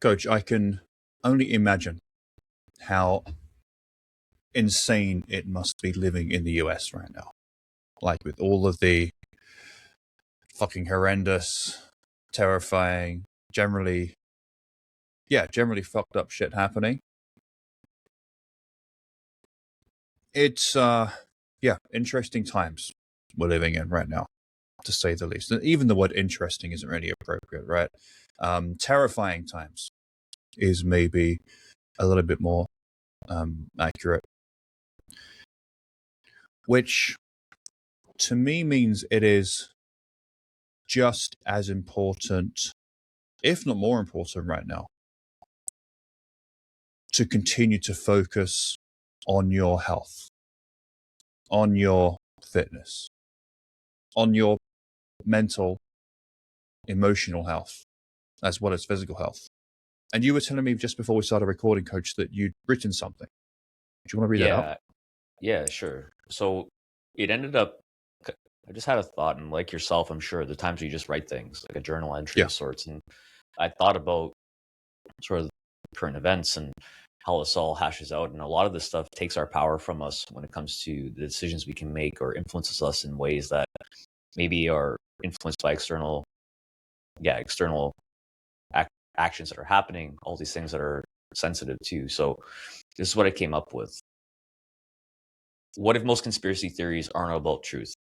Coach, I can only imagine how insane it must be living in the US right now. Like with all of the fucking horrendous, terrifying, generally fucked up shit happening. It's interesting times we're living in right now, to say the least. And even the word interesting isn't really appropriate, right? Terrifying times is maybe a little bit more accurate, which to me means it is just as important, if not more important right now, to continue to focus on your health, on your fitness, on your mental, emotional health, as well as physical health. And you were telling me just before we started recording, Coach, that you'd written something. Do you want to read that out? Yeah, sure. So it ended up, I just had a thought, and like yourself, I'm sure the times you just write things, like a journal entry of sorts. And I thought about sort of current events and how this all hashes out. And a lot of this stuff takes our power from us when it comes to the decisions we can make, or influences us in ways that maybe are influenced by external actions that are happening, all these things that are sensitive too. So this is what I came up with. What if most conspiracy theories aren't about truth?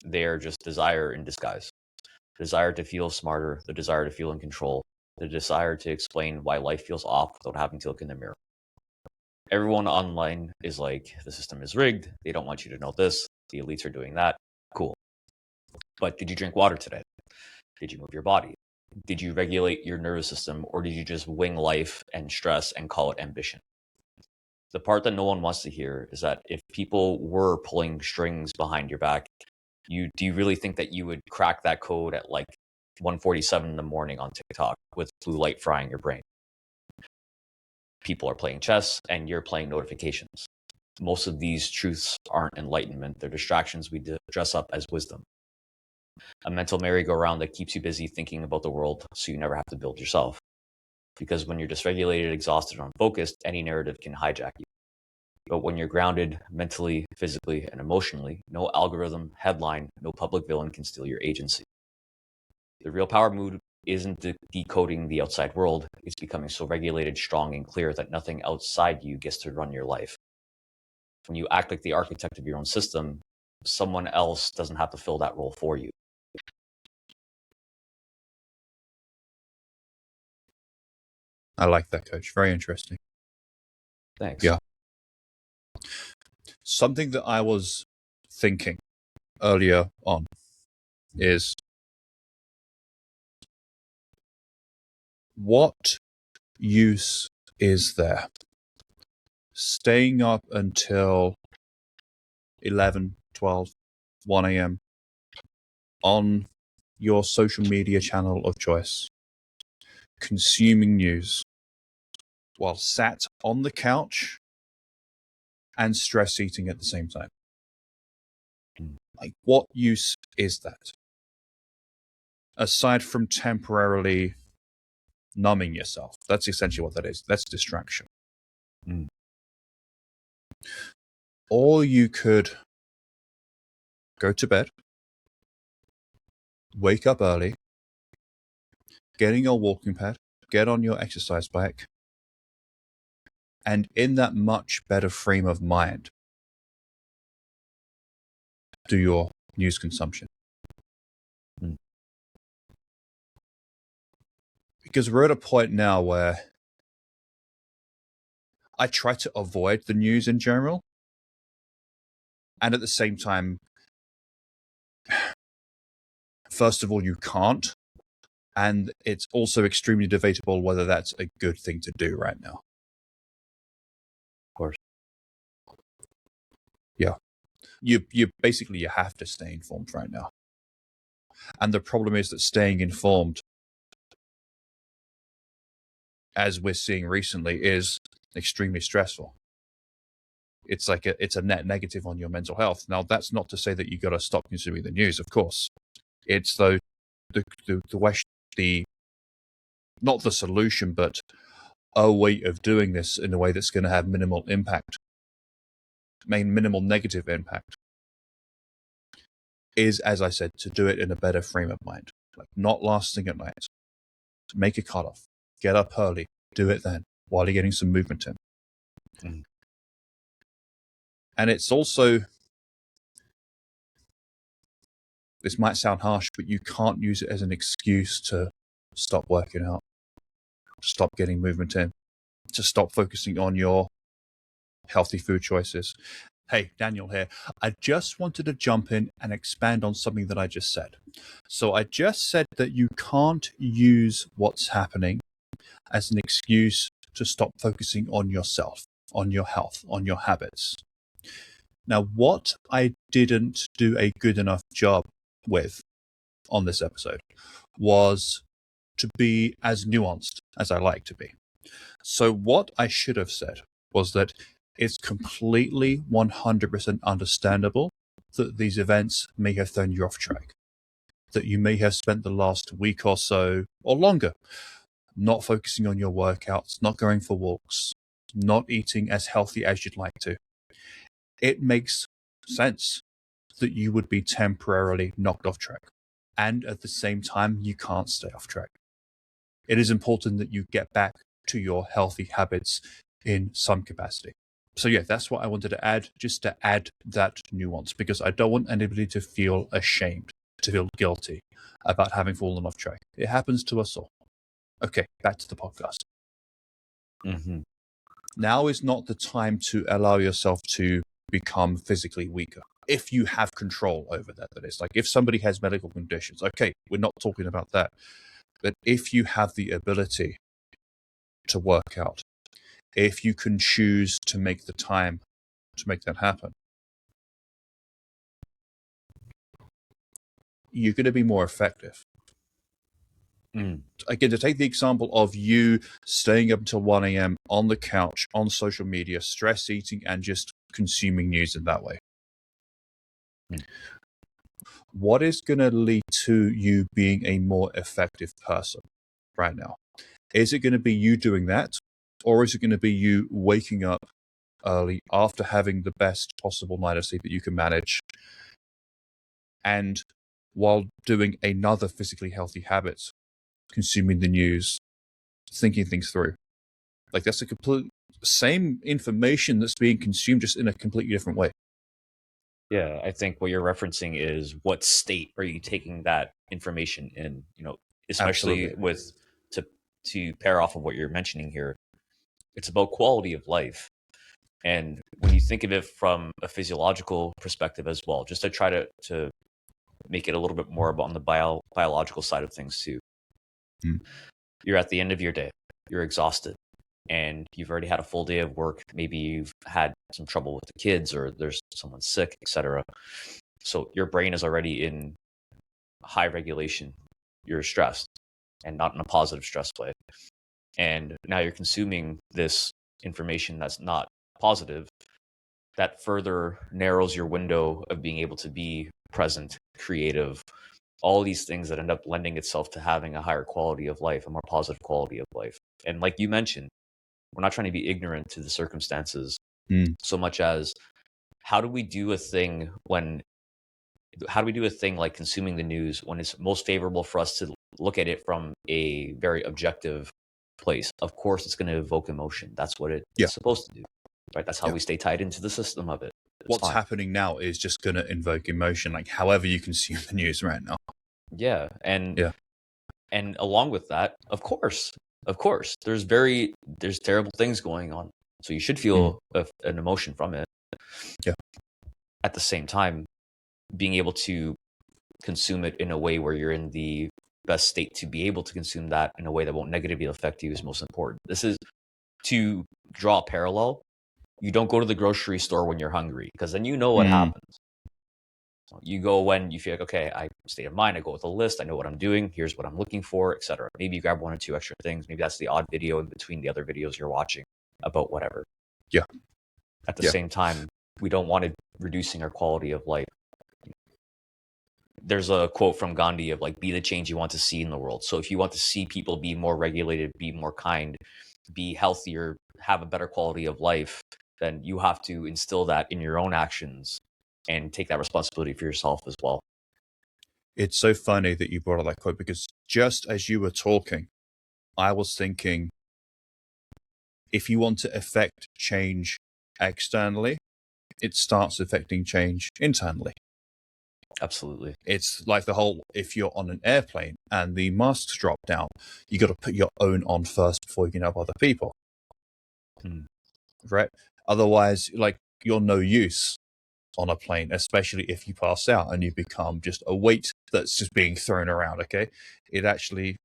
They are just desire in disguise. The desire to feel smarter, the desire to feel in control, the desire to explain why life feels off without having to look in the mirror. Everyone online is like, the system is rigged. They don't want you to know this. The elites are doing that. Cool. But did you drink water today? Did you move your body? Did you regulate your nervous system, or did you just wing life and stress and call it ambition? The part that no one wants to hear is that if people were pulling strings behind your back, do you really think that you would crack that code at like 1:47 in the morning on TikTok with blue light frying your brain? People are playing chess and you're playing notifications. Most of these truths aren't enlightenment. They're distractions we dress up as wisdom. A mental merry-go-round that keeps you busy thinking about the world so you never have to build yourself. Because when you're dysregulated, exhausted, or unfocused, any narrative can hijack you. But when you're grounded mentally, physically, and emotionally, no algorithm, headline, no public villain can steal your agency. The real power move isn't decoding the outside world. It's becoming so regulated, strong, and clear that nothing outside you gets to run your life. When you act like the architect of your own system, someone else doesn't have to fill that role for you. I like that, Coach. Very interesting. Thanks. Yeah. Something that I was thinking earlier on is, what use is there staying up until 11, 12, 1 a.m. on your social media channel of choice, consuming news while sat on the couch and stress eating at the same time? Like, what use is that? Aside from temporarily numbing yourself. That's essentially what that is. That's distraction. Or you could go to bed, wake up early, get in your walking pad, get on your exercise bike, and in that much better frame of mind, do your news consumption. Because we're at a point now where I try to avoid the news in general, and at the same time, first of all, you can't, and it's also extremely debatable whether that's a good thing to do right now. Of course. Yeah. You basically, you have to stay informed right now. And the problem is that staying informed, as we're seeing recently, is extremely stressful. It's like it's a net negative on your mental health. Now, that's not to say that you got to stop consuming the news, of course. It's though the not the solution, but a way of doing this in a way that's going to have minimal impact, minimal negative impact, is, as I said, to do it in a better frame of mind. Like not last thing at night. Make a cutoff. Get up early. Do it then while you're getting some movement in. Mm. And it's also, this might sound harsh, but you can't use it as an excuse to stop working out, to stop getting movement in, to stop focusing on your healthy food choices. Hey, Daniel here. I just wanted to jump in and expand on something that I just said. So I just said that you can't use what's happening as an excuse to stop focusing on yourself, on your health, on your habits. Now, what I didn't do a good enough job with on this episode was to be as nuanced as I like to be. So what I should have said was that it's completely 100% understandable that these events may have thrown you off track, that you may have spent the last week or so or longer not focusing on your workouts, not going for walks, not eating as healthy as you'd like to. It makes sense that you would be temporarily knocked off track. And at the same time, you can't stay off track. It is important that you get back to your healthy habits in some capacity. So yeah, that's what I wanted to add, just to add that nuance, because I don't want anybody to feel ashamed, to feel guilty about having fallen off track. It happens to us all. Okay, back to the podcast. Mm-hmm. Now is not the time to allow yourself to become physically weaker. If you have control over that, that is. Like if somebody has medical conditions, okay, we're not talking about that. But if you have the ability to work out, if you can choose to make the time to make that happen, you're going to be more effective. Again, to take the example of you staying up until 1 a.m. on the couch, on social media, stress eating, and just consuming news in that way. What is going to lead to you being a more effective person right now? Is it going to be you doing that? Or is it going to be you waking up early after having the best possible night of sleep that you can manage, and while doing another physically healthy habit, consuming the news, thinking things through? Like that's a complete same information that's being consumed, just in a completely different way. Yeah, I think what you're referencing is what state are you taking that information in, especially Absolutely. with to pair off of what you're mentioning here. It's about quality of life. And when you think of it from a physiological perspective as well, just to try to make it a little bit more about on the biological side of things too. You're at the end of your day, you're exhausted, and you've already had a full day of work. Maybe you've had some trouble with the kids, or there's someone sick, etc. So your brain is already in high regulation. You're stressed, and not in a positive stress way. And now you're consuming this information that's not positive, that further narrows your window of being able to be present, creative, all these things that end up lending itself to having a higher quality of life, a more positive quality of life. And like you mentioned, we're not trying to be ignorant to the circumstances so much as how do we do a thing like consuming the news when it's most favorable for us to look at it from a very objective place? Of course, it's going to evoke emotion. That's what it's supposed to do, right? That's how we stay tied into the system of it. What's happening now is just going to invoke emotion, like however you consume the news right now. Yeah. And along with that, of course, there's terrible things going on. So you should feel an emotion from it. Yeah. At the same time, being able to consume it in a way where you're in the best state to be able to consume that in a way that won't negatively affect you is most important. This is to draw a parallel. You don't go to the grocery store when you're hungry, because then you know what happens. So you go when you feel like, okay, I state of mind, I go with a list, I know what I'm doing, here's what I'm looking for, etc. Maybe you grab one or two extra things. Maybe that's the odd video in between the other videos you're watching about whatever. Yeah. At the same time, we don't want it reducing our quality of life. there's a quote from Gandhi of like, be the change you want to see in the world. So if you want to see people be more regulated, be more kind, be healthier, have a better quality of life, then you have to instill that in your own actions and take that responsibility for yourself as well. It's so funny that you brought up that quote, because just as you were talking, I was thinking, if you want to affect change externally, it starts affecting change internally. Absolutely. It's like the whole, if you're on an airplane and the masks drop down, you got to put your own on first before you can help other people. Right? Otherwise, like, you're no use on a plane, especially if you pass out and you become just a weight that's just being thrown around. Okay, it actually,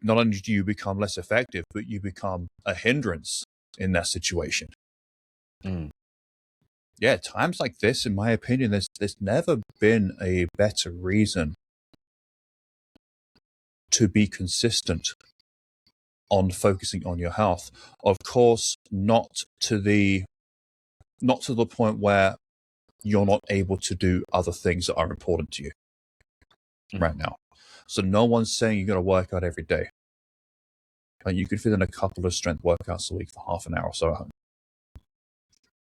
not only do you become less effective, but you become a hindrance in that situation. Yeah, times like this, in my opinion, there's never been a better reason to be consistent on focusing on your health. Of course, not to the point where you're not able to do other things that are important to you right now. So no one's saying you're going to work out every day. But you could fit in a couple of strength workouts a week for half an hour or so at home.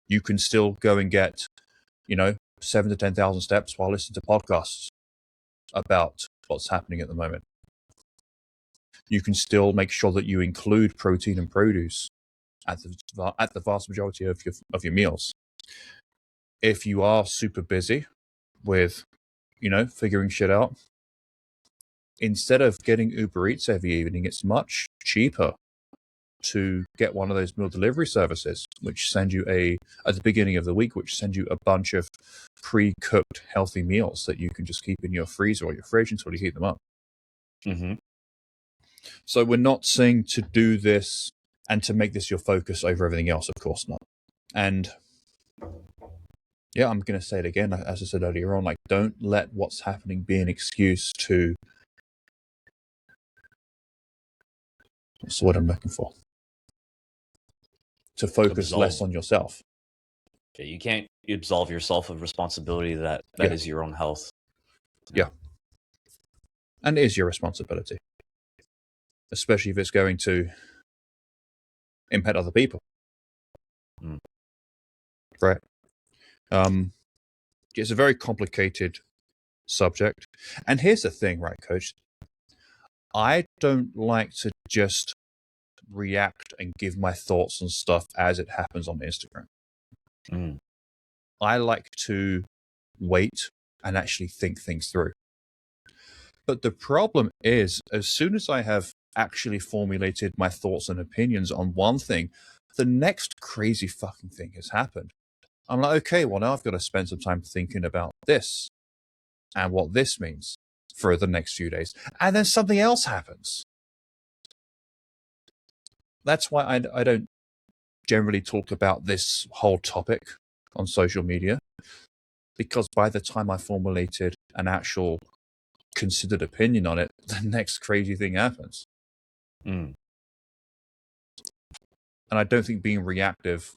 You can still go and get, 7 to 10,000 steps while listening to podcasts about what's happening at the moment. You can still make sure that you include protein and produce at the vast majority of your meals. If you are super busy with, figuring shit out, instead of getting Uber Eats every evening, it's much cheaper to get one of those meal delivery services, which send you at the beginning of the week, which send you a bunch of pre-cooked healthy meals that you can just keep in your freezer or your fridge until you heat them up. So we're not saying to do this and to make this your focus over everything else, of course not. And yeah, I'm going to say it again, as I said earlier on, like, don't let what's happening be an excuse to, what's the word I'm looking for? To focus less on yourself. Okay, you can't absolve yourself of responsibility that is your own health. Yeah. And it is your responsibility, especially if it's going to impact other people. Right. It's a very complicated subject. And here's the thing, right, Coach? I don't like to just react and give my thoughts on stuff as it happens on Instagram. I like to wait and actually think things through. But the problem is, as soon as I have actually formulated my thoughts and opinions on one thing, the next crazy fucking thing has happened. I'm like, okay, well, now I've got to spend some time thinking about this and what this means for the next few days. And then something else happens. That's why I don't generally talk about this whole topic on social media, because by the time I formulated an actual considered opinion on it, the next crazy thing happens. And I don't think being reactive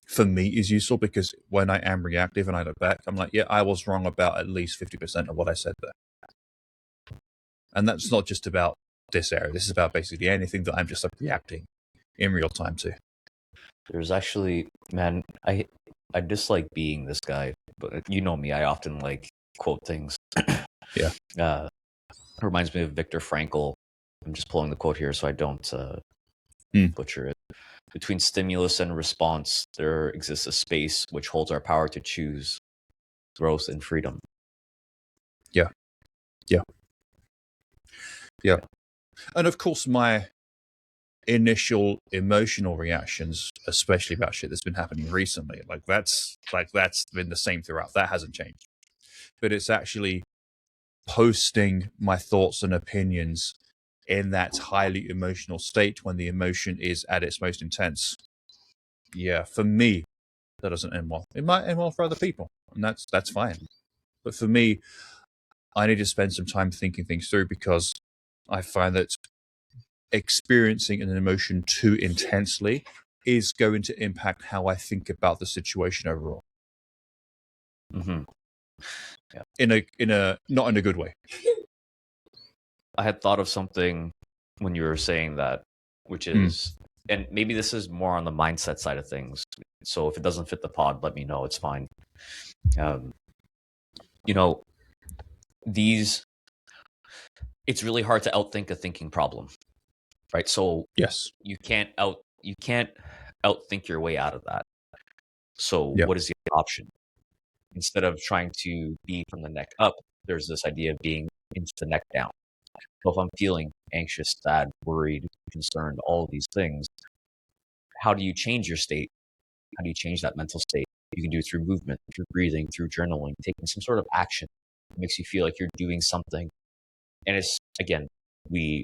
for me is useful, because when I am reactive and I look back, I'm like, yeah, I was wrong about at least 50% of what I said there. And that's not just about this area. This is about basically anything that I'm just like reacting in real time to. There's actually, man, I dislike being this guy, but you know me, I often like quote things. Yeah. It reminds me of Viktor Frankl. I'm just pulling the quote here so I don't butcher it. Between stimulus and response, there exists a space which holds our power to choose growth and freedom. Yeah. And of course, my initial emotional reactions, especially about shit that's been happening recently, that's been the same throughout. That hasn't changed. But it's actually posting my thoughts and opinions in that highly emotional state when the emotion is at its most intense. Yeah, for me, that doesn't end well. It might end well for other people, and that's fine. But for me, I need to spend some time thinking things through, because I find that experiencing an emotion too intensely is going to impact how I think about the situation overall. Yeah. in a not in a good way. I had thought of something when you were saying that, which is, and maybe this is more on the mindset side of things. So if it doesn't fit the pod, let me know. It's fine. You know, it's really hard to outthink a thinking problem, right? So Yes. you can't outthink your way out of that. So Yep. what is the option? Instead of trying to be from the neck up, there's this idea of being into the neck down. So if I'm feeling anxious, sad, worried, concerned, all of these things, how do you change your state? How do you change that mental state? You can do it through movement, through breathing, through journaling, taking some sort of action. It makes you feel like you're doing something. And it's, again, you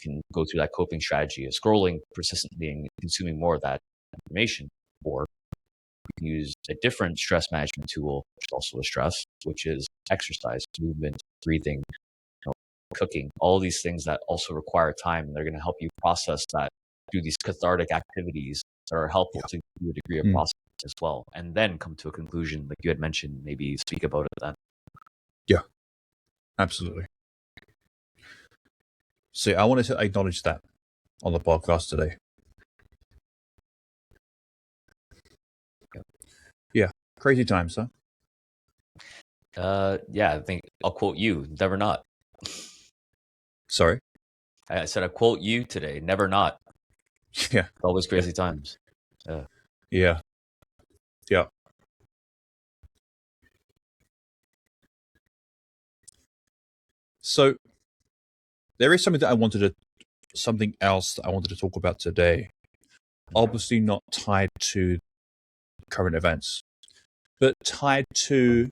can go through that coping strategy of scrolling persistently and consuming more of that information, or you can use a different stress management tool, which is also a stress, which is exercise, movement, breathing, cooking, all these things that also require time. And they're going to help you process that through these cathartic activities that are helpful to a degree of process as well. And then come to a conclusion, like you had mentioned, maybe speak about it then. Yeah, absolutely. See, I wanted to acknowledge that on the podcast today. Yeah, crazy times, huh? Yeah, I think I'll quote you, never not. Sorry? I said I quote you today, never not. Yeah. Always crazy times. Yeah. Yeah. So there is something else that I wanted to talk about today. Obviously not tied to current events, but tied to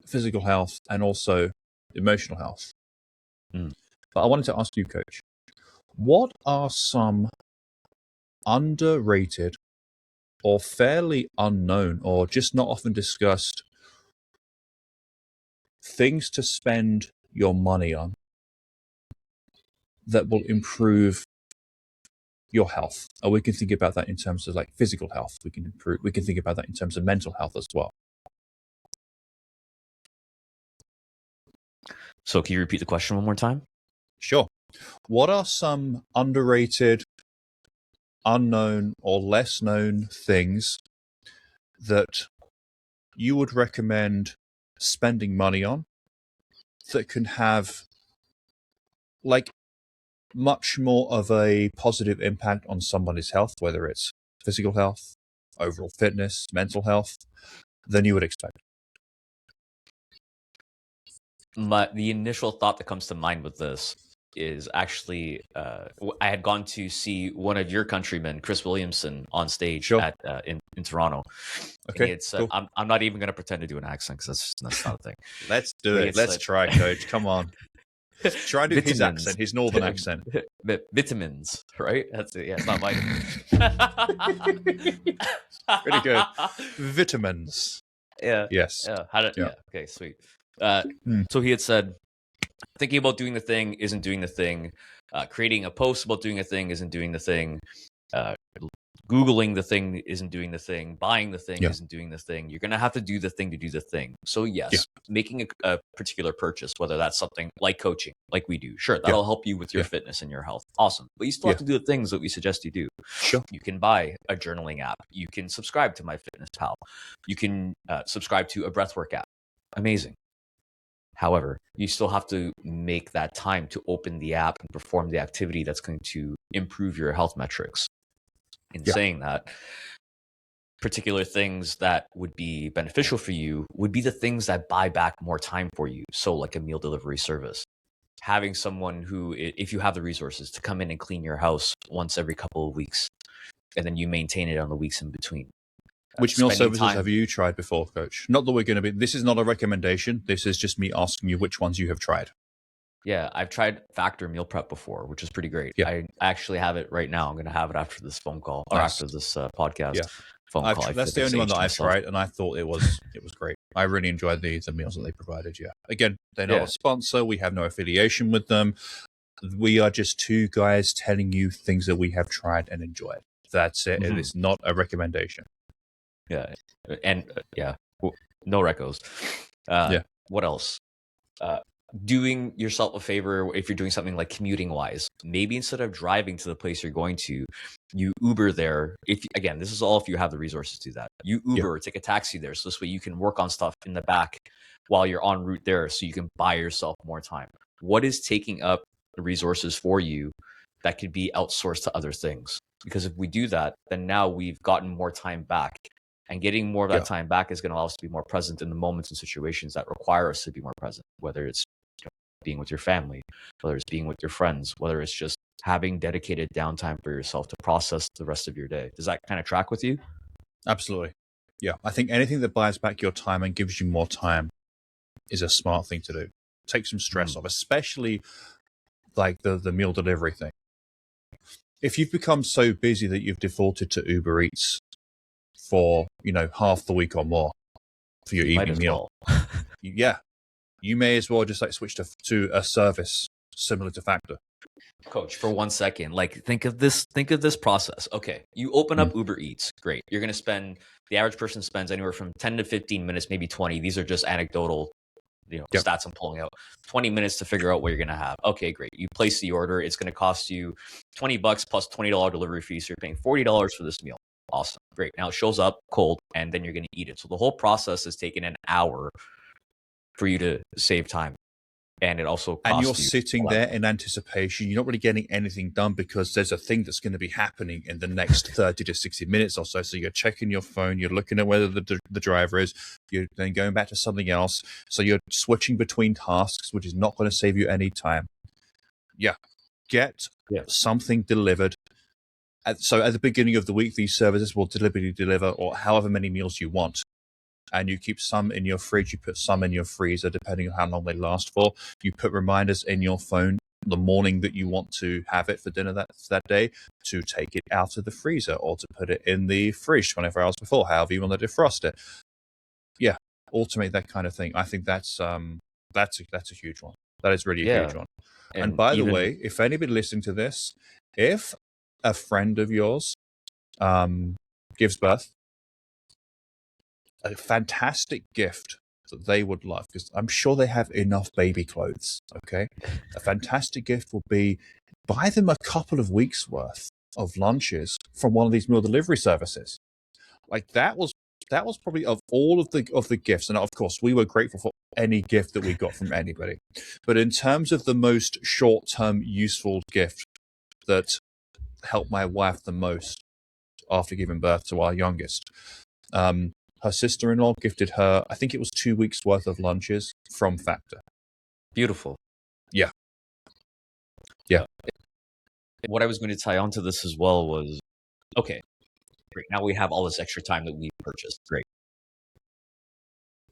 physical health and also emotional health. But I wanted to ask you, Coach, what are some underrated or fairly unknown or just not often discussed things to spend your money on that will improve your health? Or we can think about that in terms of like physical health. We can think about that in terms of mental health as well. So can you repeat the question one more time? Sure. What are some underrated, unknown, or less known things that you would recommend spending money on that can have like much more of a positive impact on somebody's health, whether it's physical health, overall fitness, mental health, than you would expect? The initial thought that comes to mind with this is actually I had gone to see one of your countrymen, Chris Williamson, on stage in Toronto. Okay, and he had said, cool. I'm not even going to pretend to do an accent because that's not a thing. Let's do it. Let's try, Coach. Come on. Try to do his accent, his northern accent. Vitamins, right? That's it. Yeah, it's not vitamins. Pretty good. Vitamins. Yeah. Yes. Yeah. Okay, sweet. So he had said, thinking about doing the thing isn't doing the thing. Creating a post about doing a thing isn't doing the thing. Googling the thing isn't doing the thing. Buying the thing isn't doing the thing. You're going to have to do the thing to do the thing. So yes, making a particular purchase, whether that's something like coaching, like we do, sure, that'll help you with your fitness and your health. Awesome. But you still have to do the things that we suggest you do. Sure. You can buy a journaling app. You can subscribe to MyFitnessPal. You can subscribe to a breathwork app. Amazing. However, you still have to make that time to open the app and perform the activity that's going to improve your health metrics. In saying that, particular things that would be beneficial for you would be the things that buy back more time for you. So like a meal delivery service, having someone who, if you have the resources, to come in and clean your house once every couple of weeks, and then you maintain it on the weeks in between. Which meal services have you tried before, Coach? Not that we're going to be, this is not a recommendation. This is just me asking you which ones you have tried. Yeah, I've tried Factor Meal Prep before, which is pretty great. Yeah. I actually have it right now. I'm going to have it after this phone call or after this podcast. Yeah. Phone call. That's the only one that I've tried, and I thought it was great. I really enjoyed the meals that they provided. Yeah. Again, they're not a sponsor. We have no affiliation with them. We are just two guys telling you things that we have tried and enjoyed. That's it. It is not a recommendation. Yeah. And no recos. Yeah. What else? Doing yourself a favor if you're doing something like commuting wise. Maybe instead of driving to the place you're going to, you Uber there. If again, this is all if you have the resources to do that. You Yeah. Uber or take a taxi there, so this way you can work on stuff in the back while you're en route there, so you can buy yourself more time. What is taking up the resources for you that could be outsourced to other things? Because if we do that, then now we've gotten more time back. And getting more of that Yeah. time back is going to allow us to be more present in the moments and situations that require us to be more present, whether it's being with your family, whether it's being with your friends, whether it's just having dedicated downtime for yourself to process the rest of your day. Does that kind of track with you? Absolutely. Yeah. I think anything that buys back your time and gives you more time is a smart thing to do. Take some stress off, especially like the meal delivery thing. If you've become so busy that you've defaulted to Uber Eats for, half the week or more for your You might evening as meal, well. yeah, you may as well just like switch to a service similar to Factor. Coach, for 1 second, like think of this process. Okay, you open up Uber Eats. Great. You're going to spend, the average person spends anywhere from 10 to 15 minutes, maybe 20. These are just anecdotal Yep. stats I'm pulling out. 20 minutes to figure out what you're going to have. Okay, great. You place the order. It's going to cost you $20 plus $20 delivery fee. So you're paying $40 for this meal. Awesome. Great. Now it shows up cold and then you're going to eat it. So the whole process has taken an hour for you to save time. And it also costs you. And you're sitting there in anticipation. You're not really getting anything done because there's a thing that's going to be happening in the next 30 to 60 minutes or so. So you're checking your phone, you're looking at whether the driver is, you're then going back to something else. So you're switching between tasks, which is not going to save you any time. Yeah. Get something delivered. So at the beginning of the week, these services will deliberately deliver or however many meals you want. And you keep some in your fridge, you put some in your freezer, depending on how long they last for. You put reminders in your phone the morning that you want to have it for dinner that day to take it out of the freezer or to put it in the fridge 24 hours before, however you want to defrost it. Yeah, automate that kind of thing. I think that's a huge one. That is really a huge one. And by the way, if anybody listening to this, if a friend of yours gives birth, a fantastic gift that they would love, because I'm sure they have enough baby clothes, okay? A fantastic gift will be buy them a couple of weeks worth of lunches from one of these meal delivery services. Like that was probably of all of the gifts, and of course we were grateful for any gift that we got from anybody. But in terms of the most short-term useful gift that helped my wife the most after giving birth to our youngest, her sister-in-law gifted her, I think it was 2 weeks worth of lunches from Factor. Beautiful. Yeah. What I was going to tie onto this as well was, okay, great. Now we have all this extra time that we purchased. Great.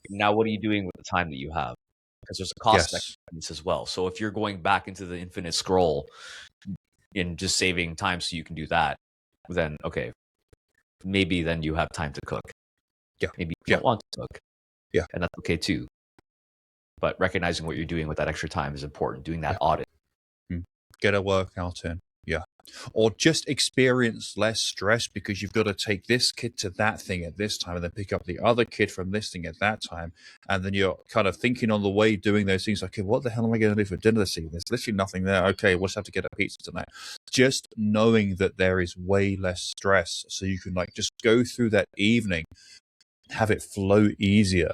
Now what are you doing with the time that you have? Because there's a cost piece as well. So if you're going back into the infinite scroll and just saving time so you can do that, then okay, maybe then you have time to cook. Yeah. Maybe you don't want to cook. Yeah. And that's okay too. But recognizing what you're doing with that extra time is important. Doing that audit. Get a workout in. Yeah. Or just experience less stress because you've got to take this kid to that thing at this time and then pick up the other kid from this thing at that time. And then you're kind of thinking on the way doing those things like, okay, what the hell am I going to do for dinner this evening? There's literally nothing there. Okay, we'll just have to get a pizza tonight. Just knowing that there is way less stress so you can like just go through that evening, have it flow easier.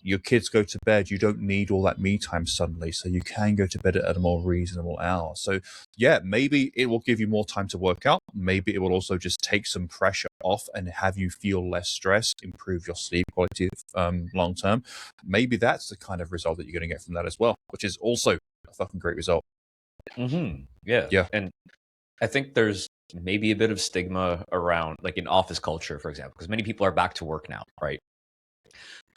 Your kids go to bed, you don't need all that me time suddenly, so you can go to bed at a more reasonable hour. So yeah, maybe it will give you more time to work out. Maybe it will also just take some pressure off and have you feel less stress, improve your sleep quality long term. Maybe that's the kind of result that you're going to get from that as well, which is also a fucking great result. Yeah. And I think there's maybe a bit of stigma around like in office culture, for example, because many people are back to work now, right?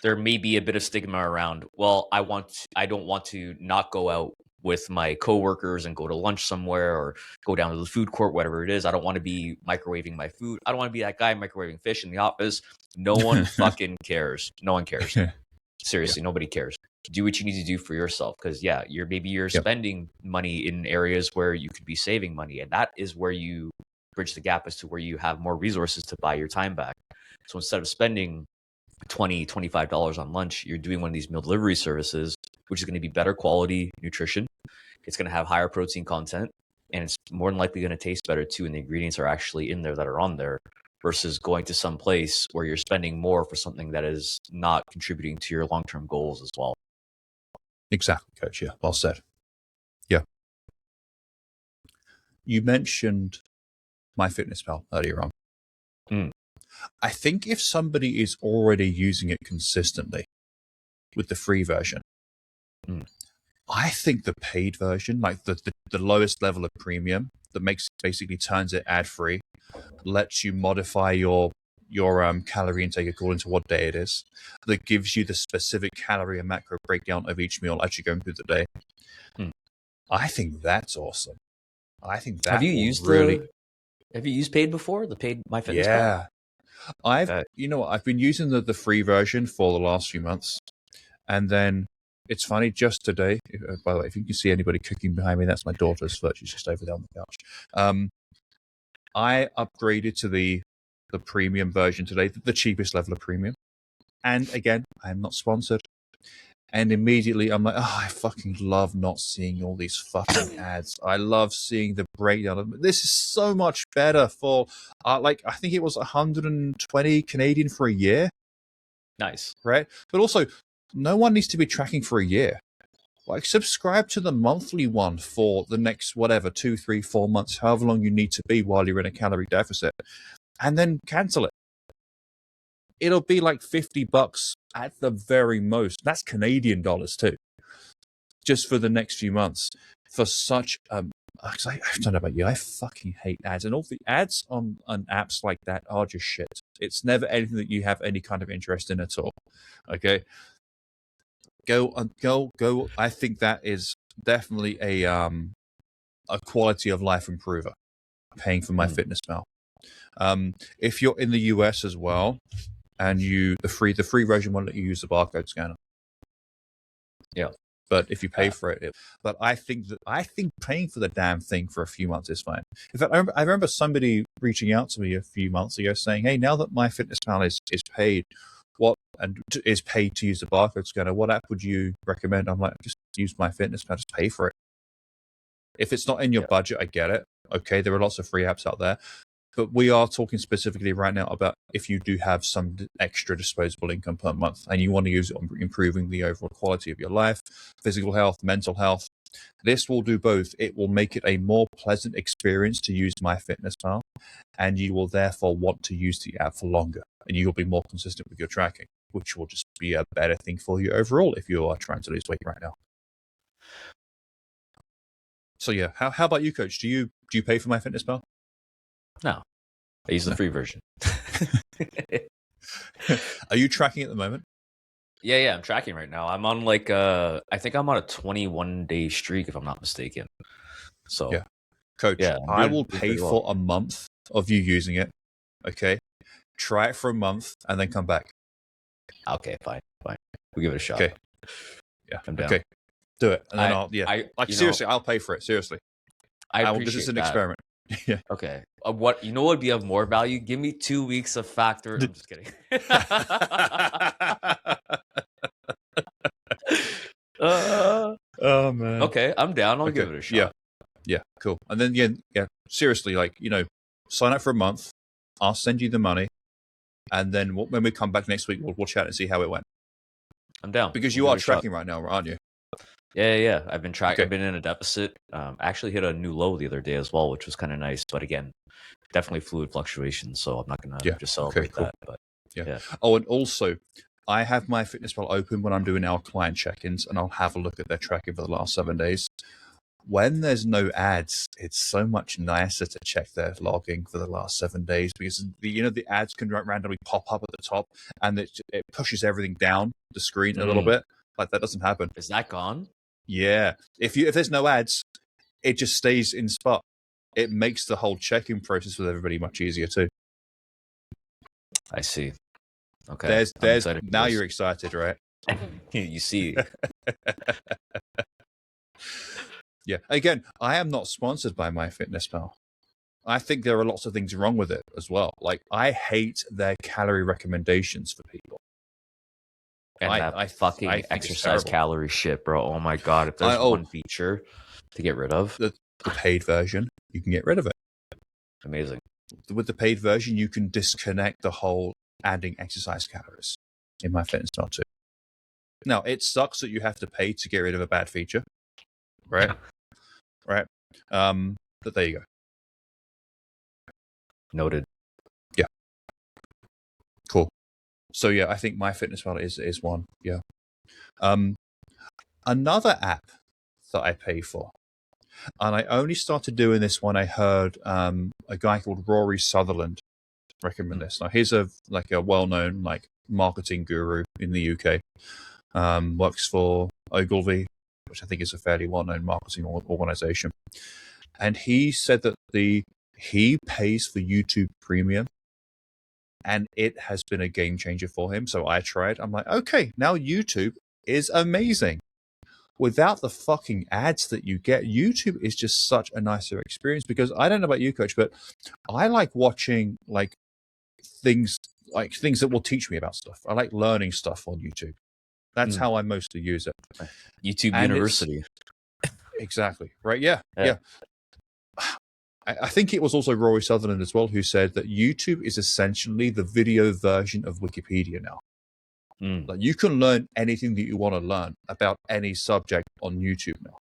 There may be a bit of stigma around, well, I don't want to not go out with my coworkers and go to lunch somewhere or go down to the food court, whatever it is. I don't want to be microwaving my food. I don't want to be that guy microwaving fish in the office. No one fucking cares. No one cares. Seriously, nobody cares. Do what you need to do for yourself because you're spending money in areas where you could be saving money. And that is where you bridge the gap as to where you have more resources to buy your time back. So instead of spending $20, $25 on lunch, you're doing one of these meal delivery services, which is going to be better quality nutrition. It's going to have higher protein content, and it's more than likely going to taste better too. And the ingredients are actually in there that are on there, versus going to some place where you're spending more for something that is not contributing to your long-term goals as well. Exactly, Coach. Yeah, well said. Yeah. You mentioned MyFitnessPal earlier on. I think if somebody is already using it consistently with the free version, I think the paid version, like the lowest level of premium that basically turns it ad free, lets you modify your calorie intake according to what day it is, that gives you the specific calorie and macro breakdown of each meal as you're going through the day. I think that's awesome. I think that have you used paid before? The paid MyFitnessPal? Yeah. I've been using the free version for the last few months, and then it's funny, just today, by the way, if you can see anybody cooking behind me, that's my daughter's foot. She's just over there on the couch. I upgraded to the premium version today, the cheapest level of premium. And again, I'm not sponsored. And immediately I'm like, oh, I fucking love not seeing all these fucking ads. I love seeing the breakdown of this is so much better for I think it was 120 Canadian for a year. Nice. Right? But also, no one needs to be tracking for a year. Like, subscribe to the monthly one for the next, whatever, 2, 3, 4 months, however long you need to be while you're in a calorie deficit, and then cancel it. It'll be like $50 at the very most. That's Canadian dollars too. Just for the next few months. For such, I don't know about you, I fucking hate ads. And all the ads on apps like that are just shit. It's never anything that you have any kind of interest in at all. Okay? Go. I think that is definitely a quality of life improver, paying for MyFitnessPal. If you're in the US as well, and the free version won't let you use the barcode scanner. Yeah. But if you pay for it, but I think paying for the damn thing for a few months is fine. In fact, I remember somebody reaching out to me a few months ago saying, "Hey, now that MyFitnessPal is paid, is paid to use the barcode scanner, what app would you recommend?" I'm like, just use MyFitnessPal, just pay for it. If it's not in your budget, I get it. Okay, there are lots of free apps out there. But we are talking specifically right now about if you do have some extra disposable income per month and you want to use it on improving the overall quality of your life, physical health, mental health. This will do both. It will make it a more pleasant experience to use MyFitnessPal, and you will therefore want to use the app for longer, and you will be more consistent with your tracking, which will just be a better thing for you overall if you are trying to lose weight right now. So yeah, how about you, Coach? Do you pay for MyFitnessPal? No, I use the free version. Are you tracking at the moment? Yeah, I'm tracking right now. I'm on I think I'm on a 21-day streak if I'm not mistaken. So yeah, Coach, yeah, I will pay for a month of you using it. Okay, try it for a month and then come back. Okay, fine. We'll give it a shot. Okay, yeah, I'm down. Okay, do it, and then seriously, I'll pay for it. Seriously, this is an experiment. Yeah. Okay. What would be of more value? Give me 2 weeks of Factor. I'm just kidding. Oh man. Okay, I'm down. I'll give it a shot. Yeah, cool. And then seriously, sign up for a month. I'll send you the money, and then when we come back next week, we'll chat and see how it went. I'm down because you are tracking right now, aren't you? Yeah. I've been tracking. I've been in a deficit. Actually hit a new low the other day as well, which was kind of nice. But again, definitely fluid fluctuations. So I'm not gonna just celebrate that. But yeah. Oh, and also, I have MyFitnessPal open when I'm doing our client check-ins, and I'll have a look at their tracking for the last 7 days. When there's no ads, it's so much nicer to check their logging for the last 7 days, because the ads can randomly pop up at the top, and it pushes everything down the screen a little bit. Like, that doesn't happen. Is that gone? Yeah. If there's no ads, it just stays in spot. It makes the whole check-in process with everybody much easier too. I see. Okay. There's now you're excited, right? You see. Yeah. Again, I am not sponsored by MyFitnessPal. I think there are lots of things wrong with it as well. Like, I hate their calorie recommendations for people. And that I fucking think it's exercise terrible. calorie shit, bro. Oh my god! If there's one feature to get rid of, the paid version, you can get rid of it. amazing. With the paid version, you can disconnect the whole adding exercise calories in MyFitnessPal 2. Now, it sucks that you have to pay to get rid of a bad feature, right? Right. But there you go. Noted. Yeah. Cool. So yeah, I think MyFitnessPal is one. Yeah. Another app that I pay for, and I only started doing this when I heard a guy called Rory Sutherland recommend this. Now he's a well-known marketing guru in the UK. Works for Ogilvy, which I think is a fairly well-known marketing organization. And he said that he pays for YouTube Premium, and it has been a game changer for him. So I tried. I'm like, okay, now YouTube is amazing. Without the fucking ads that you get, YouTube is just such a nicer experience. Because I don't know about you, Coach, but I like watching things that will teach me about stuff. I like learning stuff on YouTube. That's how I mostly use it. YouTube University. Exactly. Right. Yeah. I think it was also Rory Sutherland as well who said that YouTube is essentially the video version of Wikipedia now. Like you can learn anything that you want to learn about any subject on YouTube now.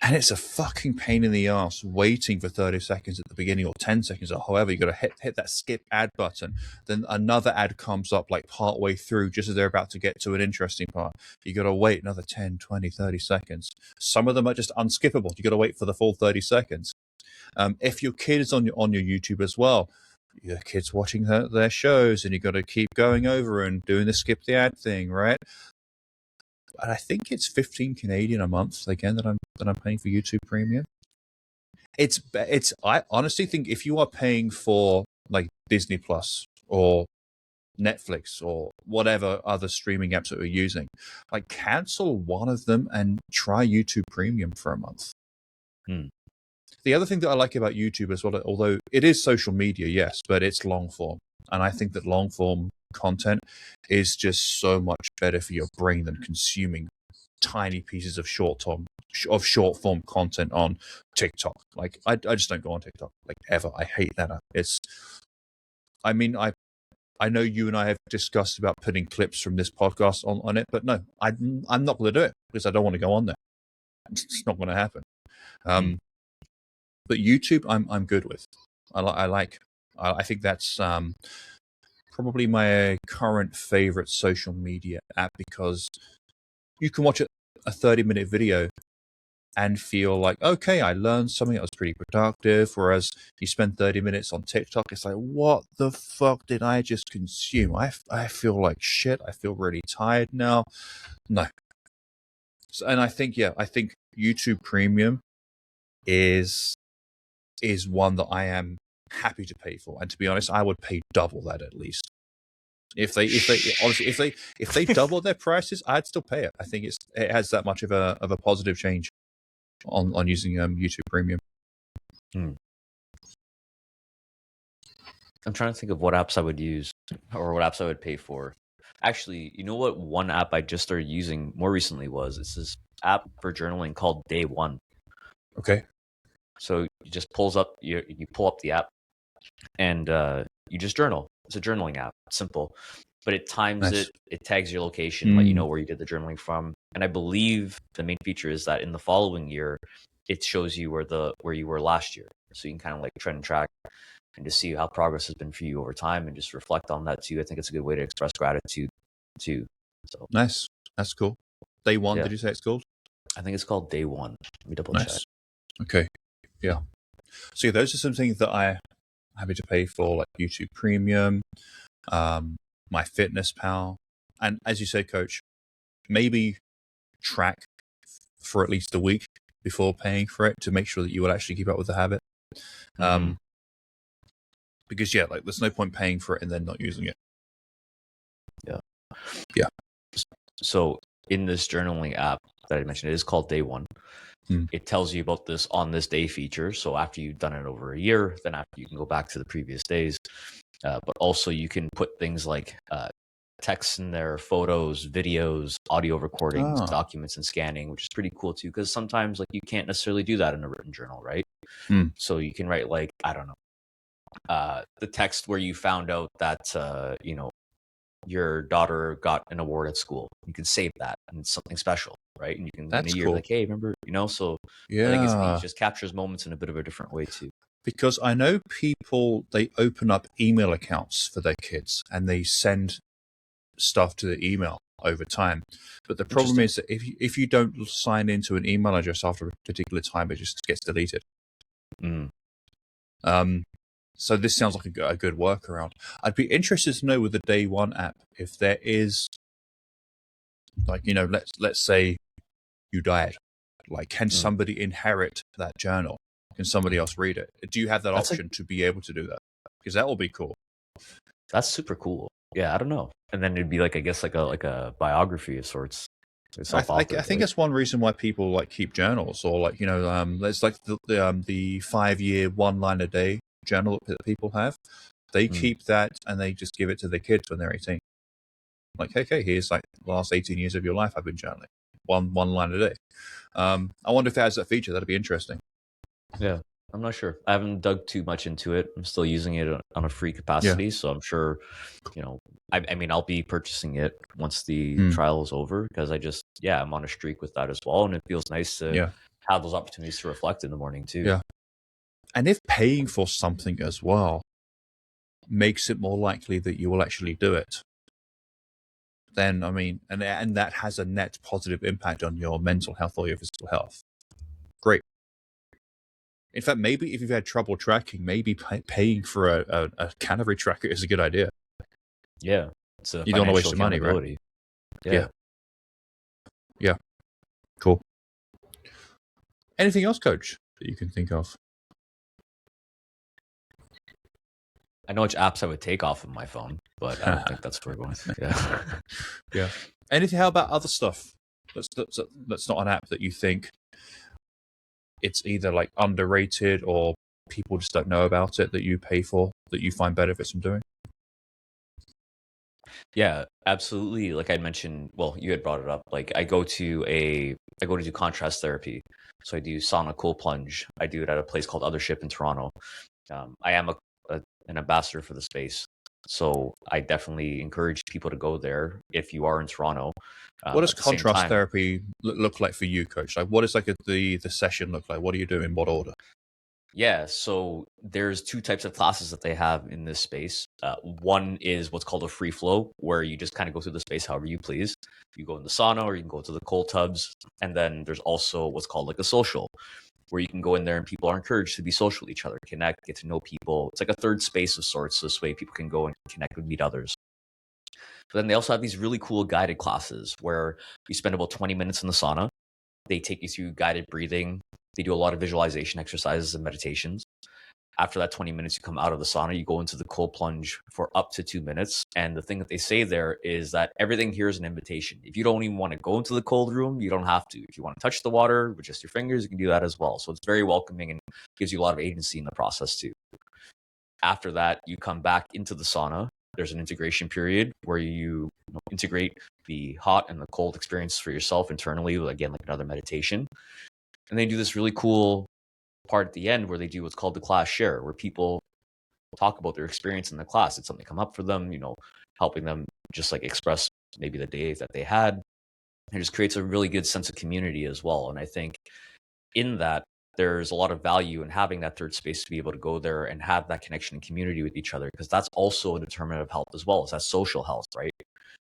And it's a fucking pain in the ass waiting for 30 seconds at the beginning or 10 seconds or however. You got to hit that skip ad button. Then another ad comes up like part way through just as they're about to get to an interesting part. You got to wait another 10, 20, 30 seconds. Some of them are just unskippable. You got to wait for the full 30 seconds. If your kid is on your YouTube as well, your kid's watching their shows and you got to keep going over and doing the skip the ad thing, right? And I think it's 15 Canadian a month again that I'm paying for YouTube Premium. I honestly think if you are paying for like Disney Plus or Netflix or whatever other streaming apps that you're using, like cancel one of them and try YouTube Premium for a month. The other thing that I like about YouTube as well, although it is social media, yes, but it's long form. And I think that long form content is just so much better for your brain than consuming tiny pieces of short form content on TikTok. Like I just don't go on TikTok like ever. I hate that app. I know you and I have discussed about putting clips from this podcast on it, but no, I'm not going to do it because I don't want to go on there. It's not going to happen. But YouTube, I'm good with. I think that's probably my current favorite social media app because you can watch a 30-minute video and feel like, okay, I learned something that was pretty productive. Whereas you spend 30 minutes on TikTok, it's like, what the fuck did I just consume? I feel like shit. I feel really tired now. No. So, and I think YouTube Premium is one that I am happy to pay for. And to be honest, I would pay double that at least. If they double their prices, I'd still pay it. I think it has that much of a positive change on using YouTube Premium. I'm trying to think of what apps I would use or what apps I would pay for. Actually, you know what? One app I just started using more recently it's this app for journaling called Day One. Okay. So you just pull up the app and you just journal. It's a journaling app. It's simple, but it times it. It tags your location, let you know where you did the journaling from. And I believe the main feature is that in the following year, it shows you where you were last year, so you can kind of like trend track and just see how progress has been for you over time, and just reflect on that too. I think it's a good way to express gratitude too. So nice. That's cool. Day One. Yeah. Did you say it's called? I think it's called Day One. Let me double check. Okay. Yeah. So yeah, those are some things that I'm happy to pay for, like YouTube Premium, MyFitnessPal, and as you say, Coach, maybe track for at least a week before paying for it to make sure that you will actually keep up with the habit. Because like there's no point paying for it and then not using it. Yeah. So in this journaling app that I mentioned, it is called Day One. It tells you about this on this day feature. So after you've done it over a year, then after you can go back to the previous days. But also you can put things like text in there, photos, videos, audio recordings, Ah. documents, and scanning, which is pretty cool too. Because sometimes like you can't necessarily do that in a written journal, right? So you can write like, I don't know, the text where you found out that your daughter got an award at school. You can save that, and it's something special, right? And you can in a That's year be cool. like, hey, remember, So I think it just captures moments in a bit of a different way too. Because I know people, they open up email accounts for their kids and they send stuff to the email over time. But the problem is that if you don't sign into an email address after a particular time, it just gets deleted. So this sounds like a good workaround. I'd be interested to know with the Day One app if there is, like, let's say you died. Like, can somebody inherit that journal? Can somebody else read it? Do you have that option to be able to do that? Because that will be cool. That's super cool. Yeah, I don't know. And then it'd be like, I guess, like a biography of sorts. I think that's one reason why people like keep journals, or like there's like the 5-year 1 line a day journal that people have. They keep that and they just give it to their kids when they're 18. Like, okay, here's like the last 18 years of your life I've been journaling, one line a day. I wonder if it has that feature. That'd be interesting. Yeah, I'm not sure. I haven't dug too much into it. I'm still using it on a free capacity, so I'm sure, I mean, I'll be purchasing it once the trial is over, because I'm on a streak with that as well, and it feels nice to have those opportunities to reflect in the morning too. Yeah, and if paying for something as well makes it more likely that you will actually do it, then I mean, and that has a net positive impact on your mental health or your physical health. Great. In fact, maybe if you've had trouble tracking, maybe paying for a calorie tracker is a good idea. Yeah, it's a you don't want to waste your money, right? Yeah. Cool. Anything else, Coach, that you can think of? I know which apps I would take off of my phone, but I don't think that's where we're going. Yeah. Yeah. Anything? How about other stuff? That's not an app that you think it's either like underrated or people just don't know about it, that you pay for, that you find benefits from doing? Yeah, absolutely. Like I mentioned, well, you had brought it up. Like I go to do contrast therapy. So I do sauna cold plunge. I do it at a place called Othership in Toronto. I am an ambassador for the space. So I definitely encourage people to go there if you are in Toronto. What does contrast therapy look like for you, Coach? Like, what is like the session look like? What do you do in what order? Yeah, so there's 2 types of classes that they have in this space. One is what's called a free flow, where you just kind of go through the space however you please. You go in the sauna, or you can go to the cold tubs. And then there's also what's called like a social, where you can go in there and people are encouraged to be social with each other, connect, get to know people. It's like a third space of sorts. So this way people can go and connect and meet others. But then they also have these really cool guided classes where you spend about 20 minutes in the sauna. They take you through guided breathing. They do a lot of visualization exercises and meditations. After that 20 minutes, you come out of the sauna, you go into the cold plunge for up to 2 minutes. And the thing that they say there is that everything here is an invitation. If you don't even want to go into the cold room, you don't have to. If you want to touch the water with just your fingers, you can do that as well. So it's very welcoming and gives you a lot of agency in the process too. After that, you come back into the sauna. There's an integration period where you integrate the hot and the cold experience for yourself internally, again, like another meditation. And they do this really cool part at the end where they do what's called the class share, where people talk about their experience in the class. It's something come up for them, helping them just like express maybe the day that they had. It just creates a really good sense of community as well. And I think in that, there's a lot of value in having that third space to be able to go there and have that connection and community with each other, because that's also a determinant of health as well. It's that social health, right?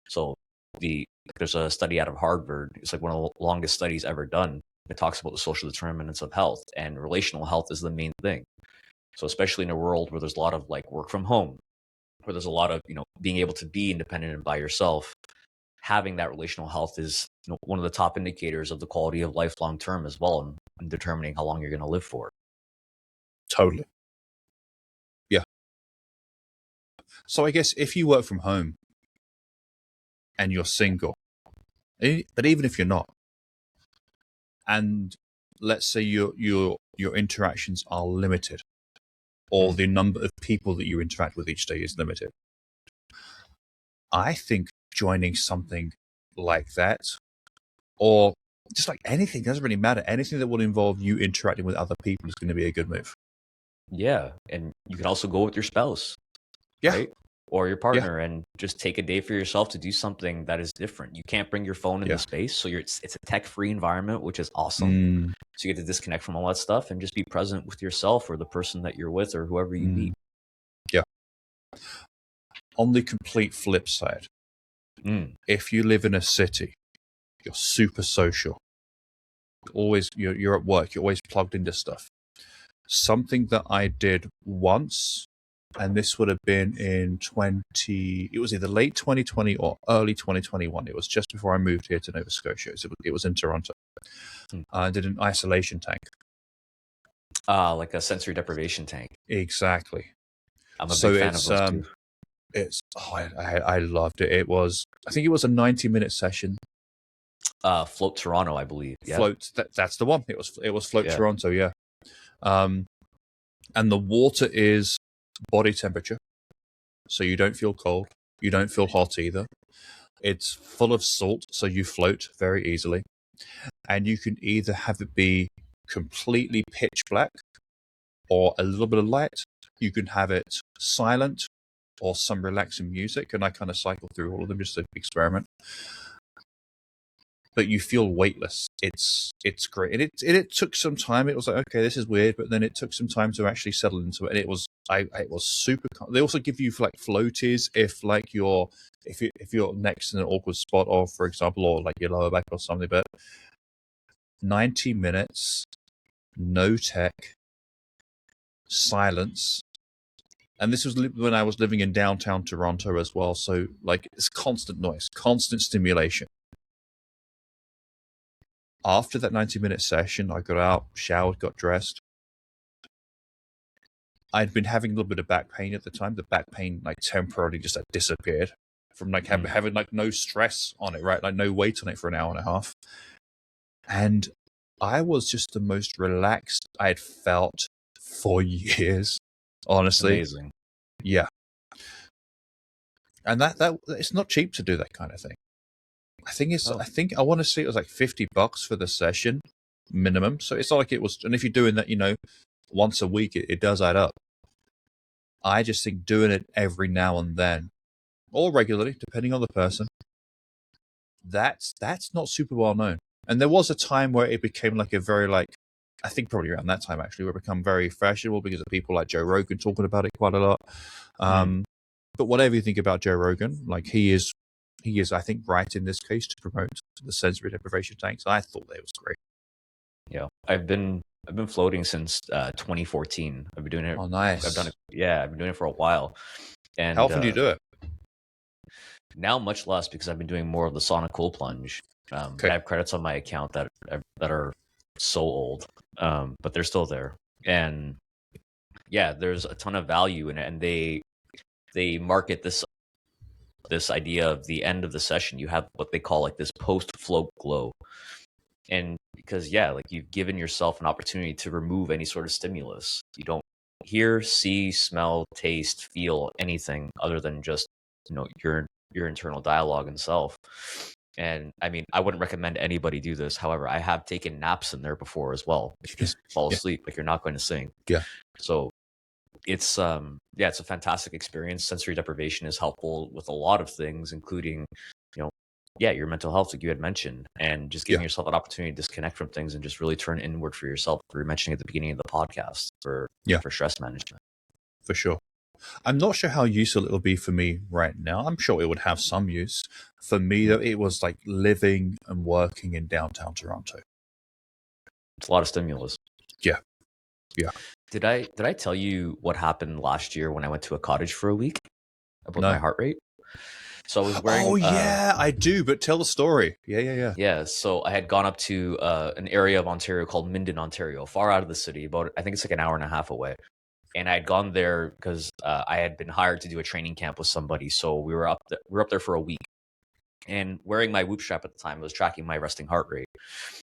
So there's a study out of Harvard. It's like one of the longest studies ever done. It talks about the social determinants of health, and relational health is the main thing. So especially in a world where there's a lot of like work from home, where there's a lot of, being able to be independent and by yourself, having that relational health is one of the top indicators of the quality of life long term as well, and determining how long you're going to live for. Totally. Yeah. So I guess if you work from home and you're single, but even if you're not, and let's say your interactions are limited, or the number of people that you interact with each day is limited, I think joining something like that, or just like anything, doesn't really matter. Anything that will involve you interacting with other people is going to be a good move. Yeah. And you can also go with your spouse, Yeah. right? Or your Yeah. partner, and just take a day for yourself to do something that is different. You can't bring your phone in Yeah. the space. So it's a tech-free environment, which is awesome. Mm, So you get to disconnect from all that stuff and just be present with yourself or the person that you're with or whoever you meet. yeah. On the complete flip side, if you live in a city, you're super social. You're at work, you're always plugged into stuff. Something that I did once, and this would have been in it was either late 2020 or early 2021. It was just before I moved here to Nova Scotia. It was in Toronto. I did an isolation tank. Like a sensory deprivation tank. Exactly. I'm a So big fan of those too. I loved it. I think it was a 90-minute session. Float Toronto, I believe. Yeah. Float, that's the one. It was Float Yeah. Toronto, yeah. And the water is body temperature, so you don't feel cold, you don't feel hot either. It's full of salt, so you float very easily. And you can either have it be completely pitch black or a little bit of light. You can have it silent or some relaxing music, and I kind of cycle through all of them just to experiment. But you feel weightless. It's great, and it took some time. It was like, okay, this is weird, but then it took some time to actually settle into it, and it was super. They also give you like floaties if you're next in an awkward spot, or for example, or like your lower back or something. But 90 minutes, no tech, silence. And this was when I was living in downtown Toronto as well. So like it's constant noise, constant stimulation. After that 90-minute session, I got out, showered, got dressed. I'd been having a little bit of back pain at the time. The back pain like temporarily just disappeared from like having like no stress on it, right? Like no weight on it for an hour and a half. And I was just the most relaxed I had felt for years, honestly. Amazing. Yeah. And that it's not cheap to do that kind of thing. I think I want to say it was like $50 for the session minimum. So it's not like it was, and if you're doing that, once a week, it does add up. I just think doing it every now and then, or regularly, depending on the person, that's not super well known. And there was a time where it became like a very I think probably around that time actually, where it became very fashionable because of people like Joe Rogan talking about it quite a lot. But whatever you think about Joe Rogan, like he is, I think, right in this case to promote the sensory deprivation tanks. I thought that was great. Yeah, I've been floating since 2014. I've been doing it. Oh, nice. I've done it. Yeah, I've been doing it for a while. And how often do you do it? Now, much less because I've been doing more of the sonic cold plunge. Okay. I have credits on my account that are so old, but they're still there. And yeah, there's a ton of value in it, and they market this idea of the end of the session. You have what they call like this post-float glow. And because, yeah, like you've given yourself an opportunity to remove any sort of stimulus. You don't hear, see, smell, taste, feel anything other than just, your internal dialogue and self. And I mean, I wouldn't recommend anybody do this. However, I have taken naps in there before as well. You just fall asleep, like you're not going to sing. Yeah. So it's it's a fantastic experience. Sensory deprivation is helpful with a lot of things, including, your mental health, like you had mentioned, and just giving yourself an opportunity to disconnect from things and just really turn inward for yourself. We were mentioning at the beginning of the podcast for stress management. For sure. I'm not sure how useful it will be for me right now. I'm sure it would have some use. For me, though, it was like living and working in downtown Toronto. It's a lot of stimulus. Yeah. Yeah. Did I tell you what happened last year when I went to a cottage for a week about my heart rate? So I was wearing... Oh, yeah, I do, but tell the story. Yeah. Yeah, so I had gone up to an area of Ontario called Minden, Ontario, far out of the city, I think it's like an hour and a half away. And I had gone there because I had been hired to do a training camp with somebody. So we were up there for a week. And wearing my Whoop strap at the time, I was tracking my resting heart rate.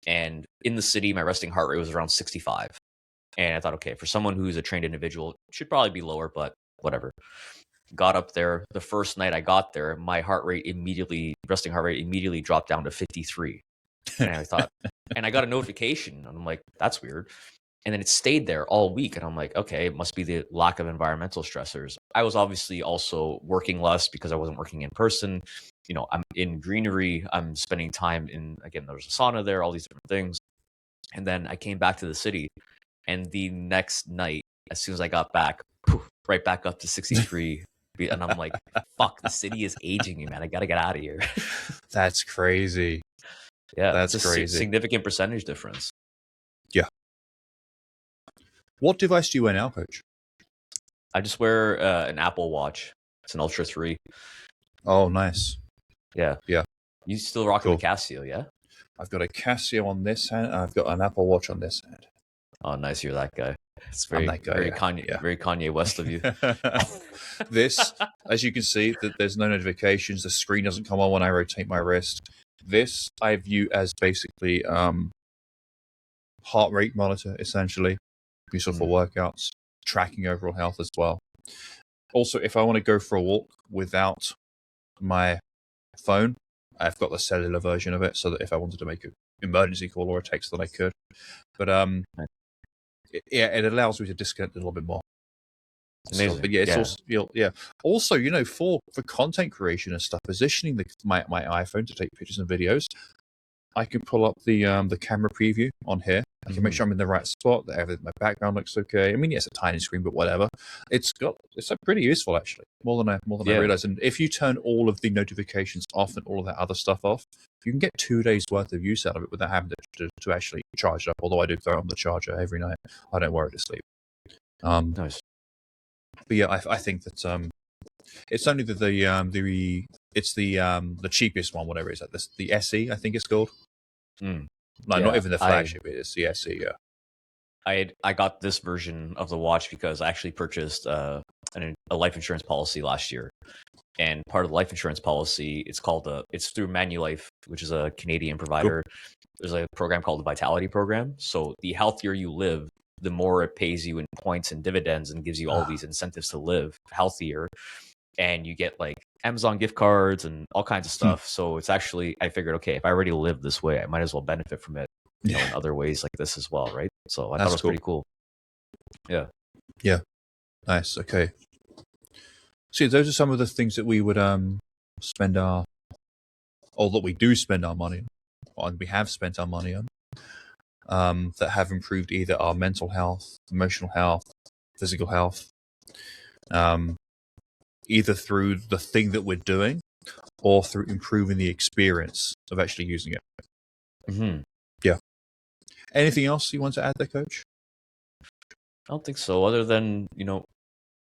And in the city, my resting heart rate was around 65. And I thought, okay, for someone who's a trained individual, it should probably be lower, but whatever. got up there. The first night I got there, my resting heart rate immediately dropped down to 53. And I thought, and I got a notification, and I'm like, that's weird. And then it stayed there all week. And I'm like, okay, it must be the lack of environmental stressors. I was obviously also working less because I wasn't working in person. I'm in greenery. I'm spending time again, there's a sauna there, all these different things. And then I came back to the city. And the next night, as soon as I got back, poof, right back up to 63. And I'm like, fuck, the city is aging me, man. I got to get out of here. That's crazy. Yeah, That's it's a crazy. significant percentage difference. Yeah. What device do you wear now, Coach? I just wear an Apple Watch. It's an Ultra 3. Oh, nice. Yeah. Yeah. You still rocking the Casio, yeah? I've got a Casio on this hand, and I've got an Apple Watch on this hand. Oh, nice. You're that guy. It's I'm that guy, very Kanye West of you. This, as you can see, that there's no notifications. The screen doesn't come on when I rotate my wrist. This I view as basically heart rate monitor, essentially, useful for workouts, tracking overall health as well. Also, if I want to go for a walk without my phone, I've got the cellular version of it, so that if I wanted to make an emergency call or a text, that I could. But it allows me to disconnect a little bit more. Amazing. So, but yeah, it's also, for content creation and stuff, positioning my iPhone to take pictures and videos, I can pull up the camera preview on here. I can make sure I'm in the right spot, that my background looks okay. I mean, it's a tiny screen, but whatever. It's pretty useful, actually, more than I realized. And if you turn all of the notifications off and all of that other stuff off, you can get 2 days worth of use out of it without having to actually charge it up. Although I do throw it on the charger every night, I don't wear it to sleep. Nice. But yeah, I think that it's only the cheapest one, whatever it is, the SE, I think it's called. Not even the flagship. It's the SE. Yeah. I got this version of the watch because I actually purchased a life insurance policy last year, and part of the life insurance policy, it's through Manulife, which is a Canadian provider. Cool. There's a program called the Vitality Program. So the healthier you live, the more it pays you in points and dividends and gives you all these incentives to live healthier. And you get like Amazon gift cards and all kinds of stuff. So it's actually, I figured, okay, if I already live this way, I might as well benefit from it, in other ways like this as well, right? So I thought it was pretty cool. Yeah. Yeah. Nice. Okay. See, those are some of the things that we would spend that we do spend our money on, and we have spent our money on, that have improved either our mental health, emotional health, physical health, either through the thing that we're doing or through improving the experience of actually using it. Mm-hmm. Yeah. Anything else you want to add there, Coach? I don't think so, other than,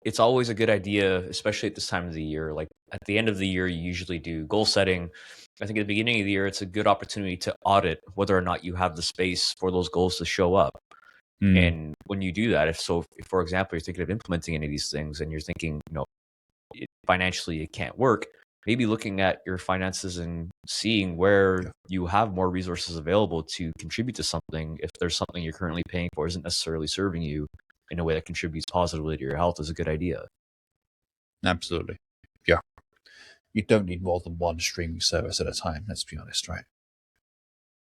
it's always a good idea, especially at this time of the year. Like at the end of the year, you usually do goal setting. I think at the beginning of the year, it's a good opportunity to audit whether or not you have the space for those goals to show up. And when you do that, if, for example, you're thinking of implementing any of these things and you're thinking, financially it can't work, maybe looking at your finances and seeing where you have more resources available to contribute to something, if there's something you're currently paying for isn't necessarily serving you in a way that contributes positively to your health, is a good idea. Absolutely. Yeah. You don't need more than one streaming service at a time, let's be honest, right?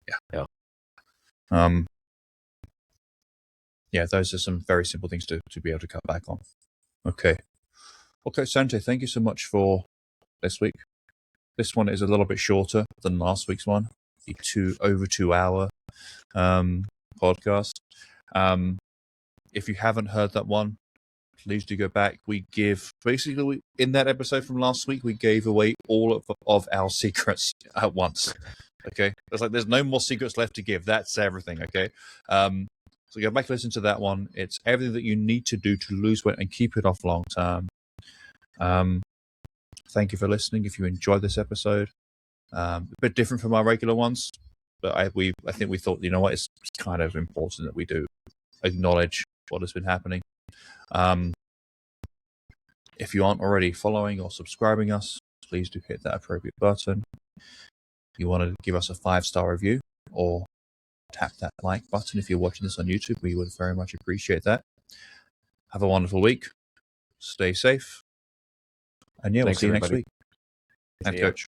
Yeah. Yeah, those are some very simple things to be able to cut back on. Okay, Sante, thank you so much for this week. This one is a little bit shorter than last week's one, the over 2 hour podcast. If you haven't heard that one, please do go back. We give, basically, in that episode from last week, we gave away all of our secrets at once. Okay, there's no more secrets left to give. That's everything. Okay. So go back and listen to that one. It's everything that you need to do to lose weight and keep it off long term. Thank you for listening. If you enjoyed this episode, a bit different from our regular ones, but I think we thought, it's kind of important that we do acknowledge what has been happening. If you aren't already following or subscribing us, please do hit that appropriate button. If you want to give us a 5-star review or tap that like button if you're watching this on YouTube, we would very much appreciate that. Have a wonderful week. Stay safe. And yeah, we'll Thanks, see you next everybody. week. Thanks, See ya. Coach.